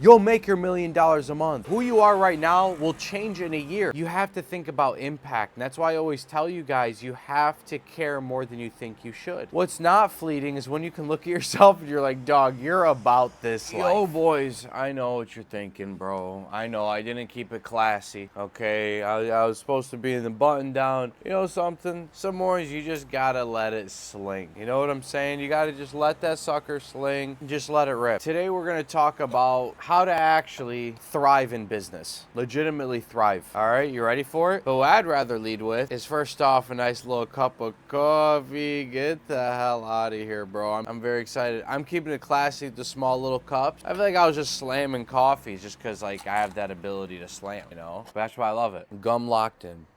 You'll make your $1 million a month. Who you are right now will change in a year. You have to think about impact. And that's why I always tell you guys, you have to care more than you think you should. What's not fleeting is when you can look at yourself and you're like, dog, you're about this life. Yo, boys, I know what you're thinking, bro. I know I didn't keep it classy, okay? I was supposed to be in the button down. You know something? Some mornings you just gotta let it sling. You know what I'm saying? You gotta just let that sucker sling and just let it rip. Today we're gonna talk about how to actually thrive in business. Legitimately thrive. All right, you ready for it? But what I'd rather lead with is first off a nice little cup of coffee. Get the hell out of here, bro. I'm very excited. I'm keeping it classy with the small little cups. I feel like I was just slamming coffees just because like I have that ability to slam, you know? But that's why I love it. Gum locked in.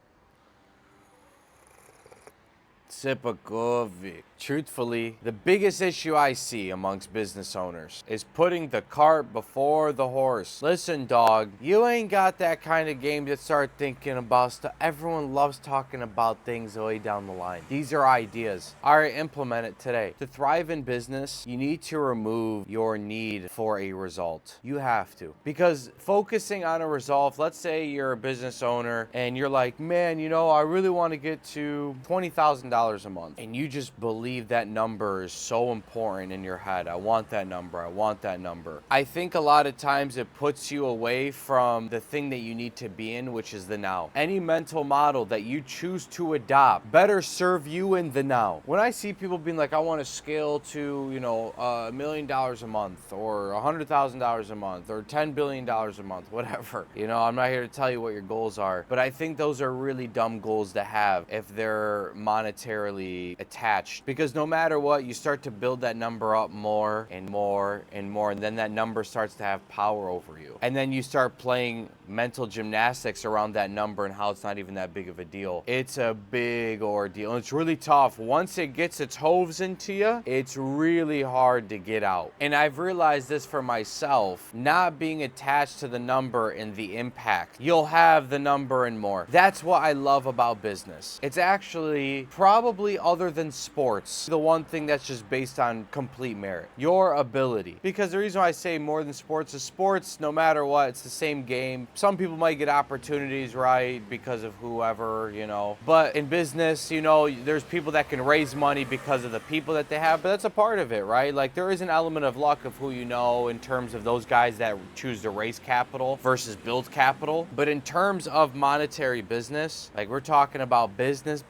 Sip of coffee. Truthfully, the biggest issue I see amongst business owners is putting the cart before the horse. Listen, dog, you ain't got that kind of game to start thinking about stuff. Everyone loves talking about things way down the line. These are ideas. All right, implement it today. To thrive in business, you need to remove your need for a result. You have to. Because focusing on a result, let's say you're a business owner and you're like, man, you know, I really want to get to $20,000 a month. And you just believe that number is so important in your head. I want that number. I want that number. I think a lot of times it puts you away from the thing that you need to be in, which is the now. Any mental model that you choose to adopt better serve you in the now. When I see people being like, I want to scale to, you know, $1 million a month or $100,000 a month or $10 billion a month, whatever. You know, I'm not here to tell you what your goals are, but I think those are really dumb goals to have if they're monetarily attached. Because no matter what, you start to build that number up more and more and more, and then that number starts to have power over you. And then you start playing mental gymnastics around that number and how it's not even that big of a deal. It's a big ordeal, and it's really tough. Once it gets its hooves into you, it's really hard to get out. And I've realized this for myself, not being attached to the number and the impact. You'll have the number and more. That's what I love about business. It's actually probably, other than sports, the one thing that's just based on complete merit, your ability. Because the reason why I say more than sports is sports, no matter what, it's the same game. Some people might get opportunities, right, because of whoever, you know. But in business, you know, there's people that can raise money because of the people that they have, but that's a part of it, right? Like there is an element of luck of who you know in terms of those guys that choose to raise capital versus build capital. But in terms of monetary business, like we're talking about business,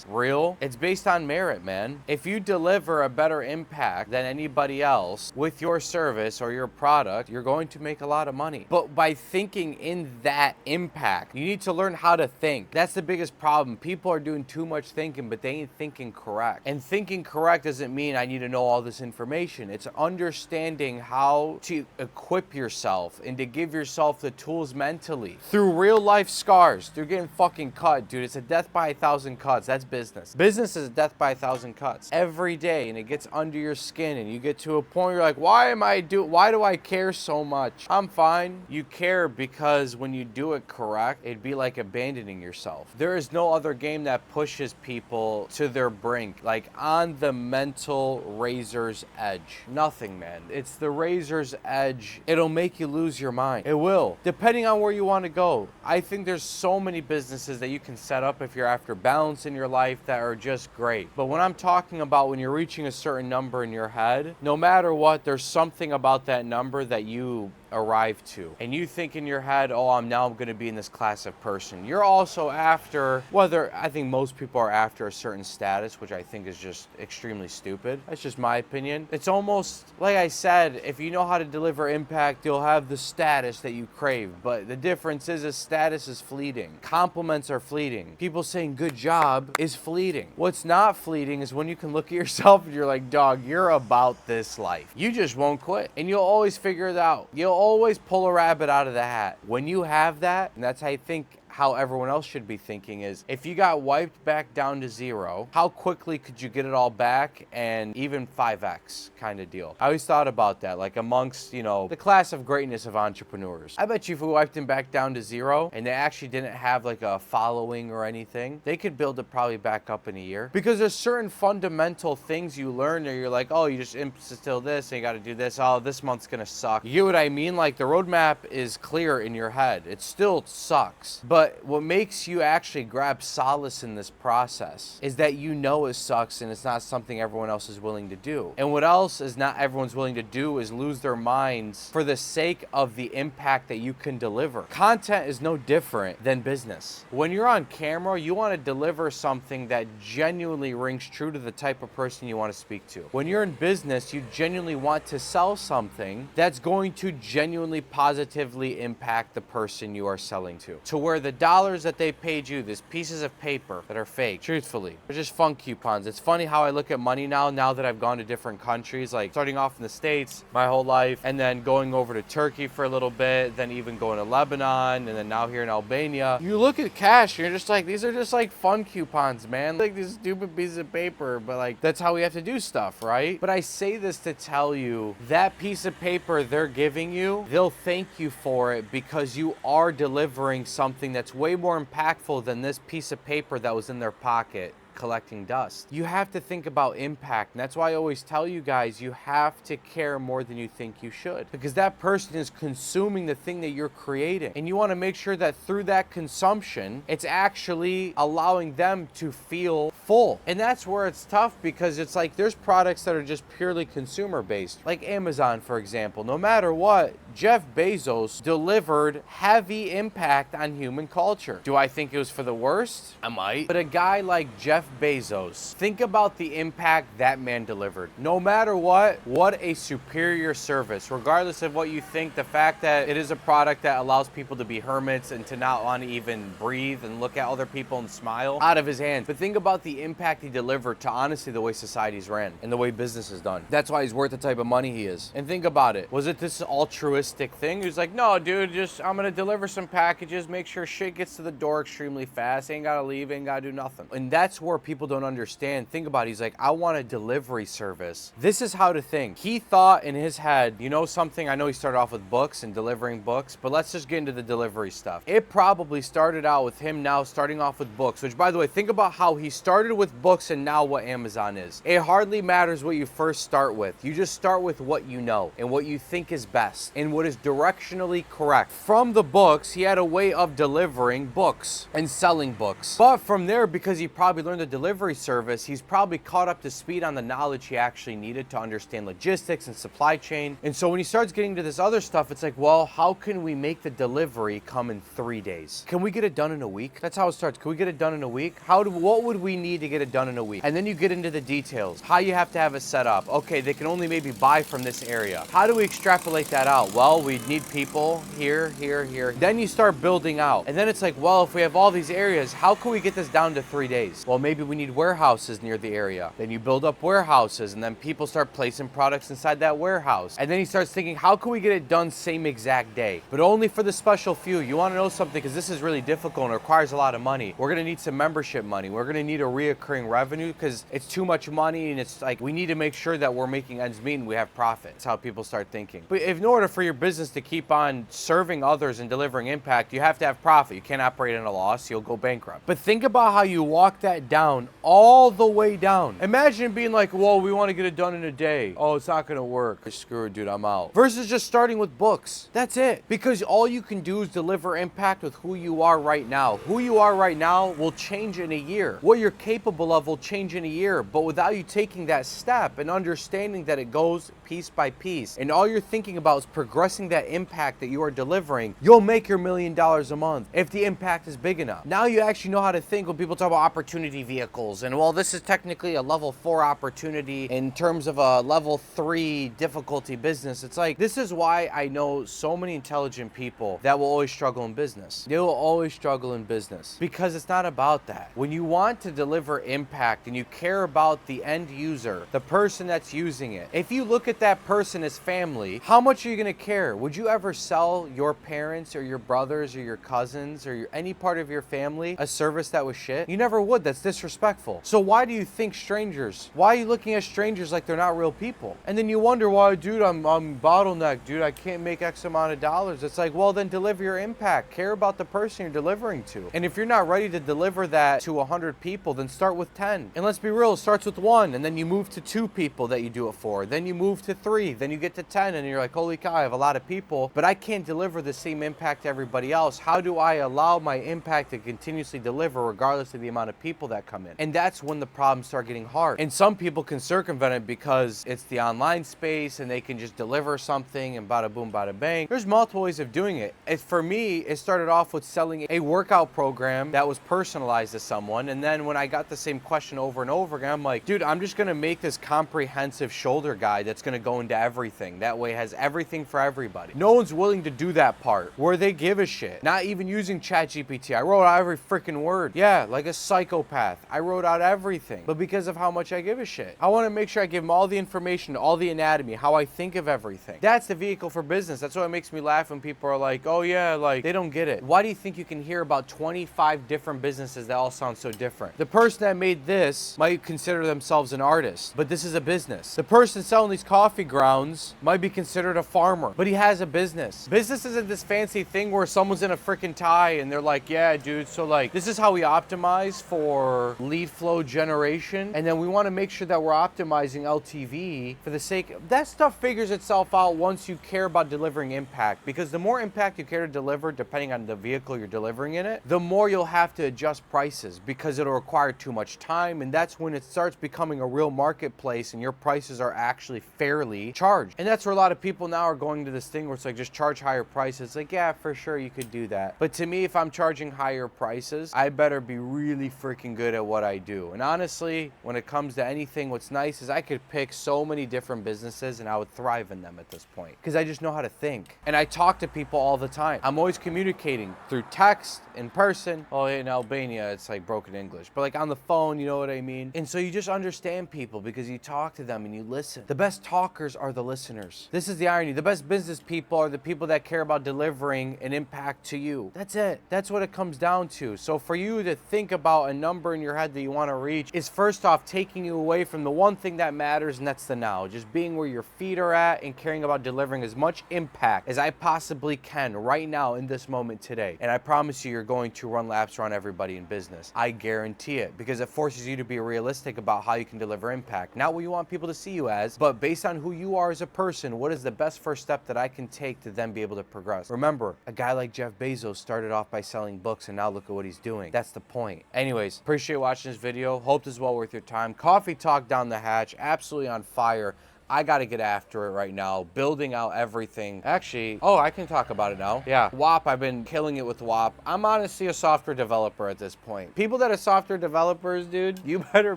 real, it's based on merit, man. If you deliver a better impact than anybody else with your service or your product, you're going to make a lot of money. But by thinking in that impact, you need to learn how to think. That's the biggest problem. People are doing too much thinking, but they ain't thinking correct. And thinking correct doesn't mean I need to know all this information. It's understanding how to equip yourself and to give yourself the tools mentally through real life scars, through getting fucking cut, dude. It's a death by 1,000 cuts. That's business. Business is a death by 1,000 cuts every day, and it gets under your skin, and you get to a point where you're like, why do I care so much? I'm fine. You care because when you do it correct, it'd be like abandoning yourself. There is no other game that pushes people to their brink, like on the mental razor's edge. Nothing, man. It's the razor's edge. It'll make you lose your mind. It will, depending on where you want to go. I think there's so many businesses that you can set up if you're after balance in your life that are just great. But when I'm talking about when you're reaching a certain number in your head, no matter what, there's something about that number that you arrive to. And you think in your head, oh, I'm going to be in this class of person. You're also after, I think most people are after a certain status, which I think is just extremely stupid. That's just my opinion. It's almost, like I said, if you know how to deliver impact, you'll have the status that you crave. But the difference is status is fleeting. Compliments are fleeting. People saying good job is fleeting. What's not fleeting is when you can look at yourself and you're like, dog, you're about this life. You just won't quit. And you'll always figure it out. You'll always pull a rabbit out of the hat. When you have that, and that's, I think, how everyone else should be thinking is, if you got wiped back down to zero, how quickly could you get it all back, and even 5x kind of deal. I always thought about that, like amongst, the class of greatness of entrepreneurs. I bet you if we wiped them back down to zero and they actually didn't have like a following or anything, they could build it probably back up in a year. Because there's certain fundamental things you learn that you're like, oh, you just instill this and you got to do this. Oh, this month's gonna suck. You get what I mean? Like, the roadmap is clear in your head. It still sucks. But what makes you actually grab solace in this process is that you know it sucks and it's not something everyone else is willing to do. And what else is not everyone's willing to do is lose their minds for the sake of the impact that you can deliver. Content is no different than business. When you're on camera, you want to deliver something that genuinely rings true to the type of person you want to speak to. When you're in business, you genuinely want to sell something that's going to genuinely positively impact the person you are selling to where the dollars that they paid you, these pieces of paper that are fake, truthfully, they're just fun coupons. It's funny how I look at money now that I've gone to different countries, like starting off in the States my whole life, and then going over to Turkey for a little bit, then even going to Lebanon, and then now here in Albania. You look at cash, and you're just like, these are just like fun coupons, man. Like these stupid pieces of paper, but like, that's how we have to do stuff, right? But I say this to tell you, that piece of paper they're giving you, they'll thank you for it because you are delivering something that's way more impactful than this piece of paper that was in their pocket collecting dust. You have to think about impact, and that's why I always tell you guys, you have to care more than you think you should, because that person is consuming the thing that you're creating, and you want to make sure that through that consumption, it's actually allowing them to feel full. And that's where it's tough, because it's like there's products that are just purely consumer based, like Amazon, for example. No matter what, Jeff Bezos delivered heavy impact on human culture. Do I think it was for the worst? I might. But a guy like Jeff Bezos, think about the impact that man delivered. No matter what a superior service. Regardless of what you think, the fact that it is a product that allows people to be hermits and to not want to even breathe and look at other people and smile out of his hands. But think about the impact he delivered to honestly the way society's ran and the way business is done. That's why he's worth the type of money he is. And think about it. Was it this altruistic thing? He was like, no, dude, I'm gonna deliver some packages, make sure shit gets to the door extremely fast, ain't gotta leave, ain't gotta do nothing. And that's where people don't understand. Think about it. He's like, I want a delivery service. This is how to think. He thought in his head, something, I know he started off with books and delivering books, but let's just get into the delivery stuff. It probably started out with him now starting off with books, which, by the way, think about how he started with books and now what Amazon is. It hardly matters what you first start with. You just start with what you know and what you think is best and what is directionally correct. From the books, he had a way of delivering books and selling books. But from there, because he probably learned the delivery service, he's probably caught up to speed on the knowledge he actually needed to understand logistics and supply chain. And so when he starts getting to this other stuff, it's like, well, how can we make the delivery come in 3 days? Can we get it done in a week? That's how it starts. Can we get it done in a week? What would we need to get it done in a week? And then you get into the details. How you have to have it set up. Okay, they can only maybe buy from this area. How do we extrapolate that out? Well, we need people here, here, here. Then you start building out. And then it's like, well, if we have all these areas, how can we get this down to 3 days? Well, maybe we need warehouses near the area. Then you build up warehouses, and then people start placing products inside that warehouse. And then he starts thinking, how can we get it done same exact day? But only for the special few. You want to know something? Because this is really difficult and requires a lot of money. We're going to need some membership money. We're going to need a reoccurring revenue because it's too much money, and it's like we need to make sure that we're making ends meet and we have profit. That's how people start thinking. But in order for your business to keep on serving others and delivering impact, you have to have profit. You can't operate in a loss. You'll go bankrupt. But think about how you walk that down all the way down. Imagine being like, whoa, we want to get it done in a day. Oh, it's not going to work. Screw it, dude, I'm out. Versus just starting with books. That's it. Because all you can do is deliver impact with who you are right now. Who you are right now will change in a year. What you're capable of will change in a year. But without you taking that step and understanding that it goes piece by piece, and all you're thinking about is progressing that impact that you are delivering, you'll make your $1 million a month if the impact is big enough. Now you actually know how to think when people talk about opportunity vehicles, and well, this is technically a level 4 opportunity in terms of a level 3 difficulty business. It's like, this is why I know so many intelligent people that will always struggle in business. They will always struggle in business because it's not about that. When you want to deliver impact and you care about the end user, the person that's using it, if you look at that person as family, how much are you going to care care. Would you ever sell your parents or your brothers or your cousins or any part of your family a service that was shit? You never would. That's disrespectful. So why do you think strangers? Why are you looking at strangers like they're not real people? And then you wonder why, dude, I'm bottlenecked, dude. I can't make X amount of dollars. It's like, well, then deliver your impact. Care about the person you're delivering to. And if you're not ready to deliver that to 100 people, then start with 10. And let's be real, it starts with 1, and then you move to 2 people that you do it for. Then you move to 3, then you get to 10, and you're like, holy cow, I have a lot of people, but I can't deliver the same impact to everybody else. How do I allow my impact to continuously deliver regardless of the amount of people that come in? And that's when the problems start getting hard. And some people can circumvent it because it's the online space and they can just deliver something and bada boom, bada bang. There's multiple ways of doing it. For me, it started off with selling a workout program that was personalized to someone. And then when I got the same question over and over again, I'm like, dude, I'm just gonna make this comprehensive shoulder guide that's gonna go into everything. That way it has everything for everybody. No one's willing to do that part where they give a shit. Not even using ChatGPT. I wrote out every freaking word. Yeah, like a psychopath. I wrote out everything, but because of how much I give a shit. I wanna make sure I give them all the information, all the anatomy, how I think of everything. That's the vehicle for business. That's what makes me laugh when people are like, oh yeah, like they don't get it. Why do you think you can hear about 25 different businesses that all sound so different? The person that made this might consider themselves an artist, but this is a business. The person selling these coffee grounds might be considered a farmer, but he has a business. Business isn't this fancy thing where someone's in a freaking tie and they're like, yeah, dude, so like, this is how we optimize for lead flow generation. And then we want to make sure that we're optimizing LTV for the sake of that stuff figures itself out once you care about delivering impact, because the more impact you care to deliver, depending on the vehicle you're delivering in it, the more you'll have to adjust prices because it'll require too much time. And that's when it starts becoming a real marketplace and your prices are actually fairly charged. And that's where a lot of people now are going to this thing where it's like, just charge higher prices. Like, yeah, for sure you could do that. But to me, if I'm charging higher prices, I better be really freaking good at what I do. And honestly, when it comes to anything, what's nice is I could pick so many different businesses and I would thrive in them at this point because I just know how to think. And I talk to people all the time. I'm always communicating through text, in person. Well, in Albania, it's like broken English, but like on the phone, you know what I mean? And so you just understand people because you talk to them and you listen. The best talkers are the listeners. This is the irony. The best business people are the people that care about delivering an impact to you. That's it. That's what it comes down to. So for you to think about a number in your head that you want to reach is first off taking you away from the one thing that matters, and that's the now. Just being where your feet are at and caring about delivering as much impact as I possibly can right now in this moment today. And I promise you, you're going to run laps around everybody in business. I guarantee it, because it forces you to be realistic about how you can deliver impact. Not what you want people to see you as, but based on who you are as a person, what is the best first step that I can take to then be able to progress? Remember, a guy like Jeff Bezos started off by selling books and now look at what he's doing. That's the point. Anyways, appreciate watching this video. Hope this is well worth your time. Coffee Talk down the hatch, absolutely on fire. I got to get after it right now, building out everything. Actually, oh, I can talk about it now. Yeah, WAP, I've been killing it with WAP. I'm honestly a software developer at this point. People that are software developers, dude, you better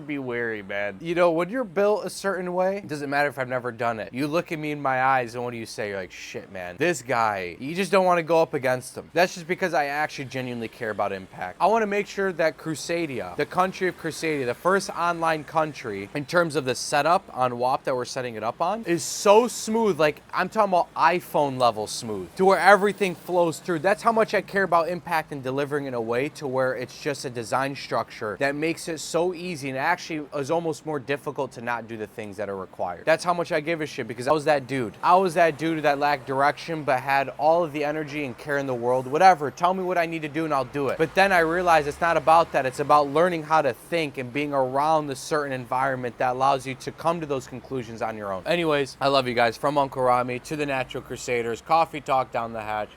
be wary, man. You know, when you're built a certain way, it doesn't matter if I've never done it. You look at me in my eyes and what do you say? You're like, shit, man, this guy, you just don't want to go up against him. That's just because I actually genuinely care about impact. I want to make sure that Crusadia, the country of Crusadia, the first online country in terms of the setup on WAP that we're setting it up on, is so smooth. Like, I'm talking about iPhone level smooth, to where everything flows through. That's how much I care about impact and delivering in a way to where it's just a design structure that makes it so easy and actually is almost more difficult to not do the things that are required. That's how much I give a shit, because I was that dude. I was that dude that lacked direction but had all of the energy and care in the world. Whatever, tell me what I need to do and I'll do it. But then I realized it's not about that. It's about learning how to think and being around the certain environment that allows you to come to those conclusions on your own. Anyways, I love you guys. From Uncle Rommy to the Natural Crusaders, Coffee Talk down the hatch.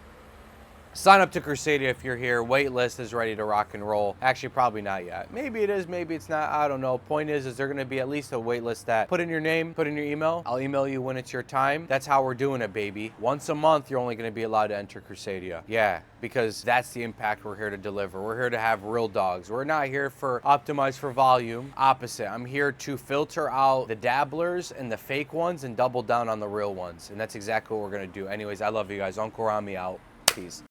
Sign up to Crusadia if you're here. Wait list is ready to rock and roll. Actually, probably not yet. Maybe it is, maybe it's not. I don't know. Point is there going to be at least a wait list that put in your name, put in your email. I'll email you when it's your time. That's how we're doing it, baby. Once a month, you're only going to be allowed to enter Crusadia. Yeah, because that's the impact we're here to deliver. We're here to have real dogs. We're not here for optimize for volume. Opposite. I'm here to filter out the dabblers and the fake ones and double down on the real ones. And that's exactly what we're going to do. Anyways, I love you guys. Uncle Rommy out. Peace.